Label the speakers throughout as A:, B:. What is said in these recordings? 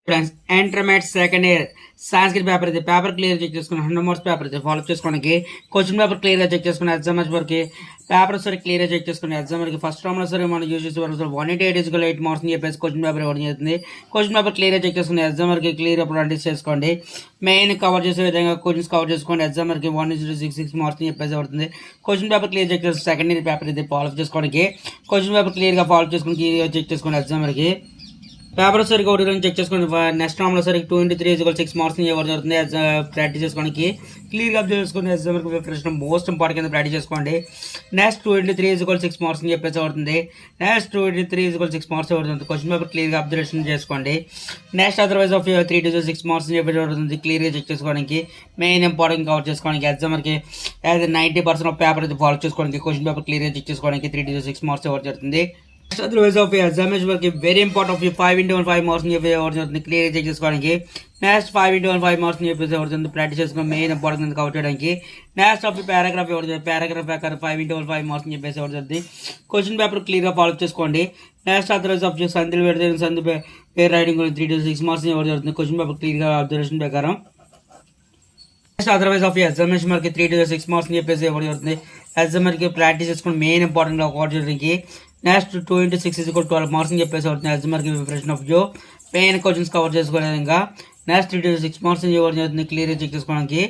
A: Friends intermediate second year Sanskrit paper clear check చేసుకుని 100 marks paper follow చేసుకోవడానికి question paper క్లియర్గా check చేసుకుని exam వరకు పేపర్ సరే క్లియర్గా చెక్ చేసుకుని ఎగ్జామ్ వరకు ఫస్ట్ రౌండ్లో సరే మనం యూజ్ చేసే వరకు 188 మార్క్స్ అని చెప్పేసి క్వశ్చన్ పేపర్ ఇవ్వడం జరుగుతుంది. క్వశ్చన్ పేపర్ క్లియర్గా చెక్ చేసుకుని ఎగ్జామ్ వరకు క్లియర్ ప్రాక్టీస్ చేసుకోండి. మెయిన్ కవర్ చేసే విధంగా క్వశ్చన్స్ కవర్ చేసుకోండి. ఎగ్జామ్ వరకు 1066 మార్క్స్ అని చెప్పేసి పడుతుంది. క్వశ్చన్ పేపర్ క్లియర్ చెక్ చేసుకుని సెకండ్ ఇయర్ పేపర్ ఇది ఫాలో చేసుకోవడానికి క్వశ్చన్ పేపర్ క్లియర్గా ఫాలో చేసుకుని క్లియర్గా చెక్ చేసుకోండి. ఎగ్జామ్ వరకు పేపర్ సరిగ్గా ఒకటి రోజు చెక్ చేసుకోండి. నెక్స్ట్ రౌండ్లో సరికి 23 మార్క్స్ ఇవ్వడం జరుగుతుంది. ప్రాక్టీస్ చేసుకోవడానికి క్లియర్గా అబ్జర్వ్ చేసుకుని ఎగ్జామ్ వరకు ప్రిపరేషన్ మోస్ట్ ఇంపార్టెంట్ కింద ప్రాక్టీస్ చేసుకోండి. నెక్స్ట్ 23 మార్క్స్ అని చెప్పేసి పడుతుంది. నెక్స్ట్ 23 మార్క్స్ పడుతుంది. క్వశ్చన్ పేపర్ క్లియర్గా అబ్జర్వేషన్ చేసుకోండి. నెక్స్ట్ అదర్వైజ్ ఆఫ్ 3 మార్క్స్ అని చెప్పేసి పడుతుంది. క్లియర్గా చెక్ చేసుకోవడానికి మెయిన్ ఇంపార్టెంట్ కవర్ చేసుకోవడానికి ఎగ్జామ్ వరకు 90% ఆఫ్ పేపర్ అయితే ఫాలో చేసుకోవడానికి క్వశ్చన్ పేపర్ క్లియర్గా చెక్ చేసుకోవడానికి 3 మార్క్స్ ఇవ్వడం జరుగుతుంది. అదర్వైజ్ ఆఫ్ ఎగ్జామినేషన్ వరకు very important of 5x5 marks చెప్పి క్లియర్ చెక్ చేసుకోవడానికి నెక్స్ట్ 5x5 మార్క్స్ చెప్పేసి ఎవరుతుంది ప్రాక్టీస్ చేసుకుని మెయిన్ ఇంపార్టెంట్ కవర్ చేయడానికి నెక్స్ట్ ఆఫ్ పారాగ్రాఫ్ ఎవరు పారాగ్రాఫ్ ప్రకారం 5x5 మార్క్స్ చెప్పేసి ఎవరుతుంది క్వశ్చన్ పేపర్ క్లియర్గా ఫాలో చేసుకోండి. నెక్స్ట్ అదర్వైజ్ ఆఫ్ సంధులు పెడితే సంధి పేరు రైటింగ్ 3 to 6 మార్క్స్ ఎవరు జరుగుతుంది క్వశ్చన్ పేపర్ క్లియర్గా అబ్జర్వేషన్ ప్రకారం. నెక్స్ట్ అదర్వైజ్ ఆఫ్ ఎగ్జామినేషన్ వరకు 3 to 6 మార్క్స్ చెప్పేసి ఎవరు జరుగుతుంది ఎగ్జామ్ వరకు ప్రాక్టీస్ చేసుకుని మెయిన్ ఇంపార్టెంట్ కవర్ చేయడానికి నెక్స్ట్ 2 into 6 = 12 మార్క్స్ అని చెప్పేసి అవుతుంది. ఎగ్జామ్ వరకు ప్రిపరేషన్ ఆఫ్ జో మెయిన్ క్వశ్చన్స్ కవర్ చేసుకునే విధంగా నెక్స్ట్ 3 to 6 మార్క్స్ ఎవరు జరుగుతుంది క్లియర్గా చెక్ చేసుకోవడానికి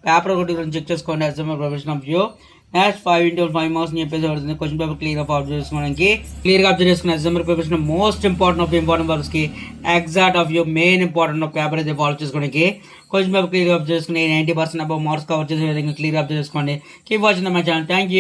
A: పేపర్ ఒకటి చెక్ చేసుకోండి. ఎగ్జామ్ ప్రిపరేషన్ ఆఫ్ జో నెక్స్ట్ 5x5 మార్క్స్ చెప్పేసి అవుతుంది క్వశ్చన్ పేపర్ క్లియర్గా ఫాలో చేసుకోవడానికి క్లియర్గా అబ్జర్వ్ చేసుకుని ఎగ్జామ్ ప్రిపరేషన్ మోస్ట్ ఇంపార్టెంట్ వర్క్స్కి exact of you main important of paper అయితే ఫాలో చేసుకోవడానికి క్వశ్చన్ పేపర్ క్లియర్గా అబ్జర్వ్ చేసుకుని 90% అబౌవ్ మార్క్స్ కవర్ చేసే విధంగా క్లియర్గా అబ్జర్వ్ చేసుకోండి. Keep watching my channel. Thank you.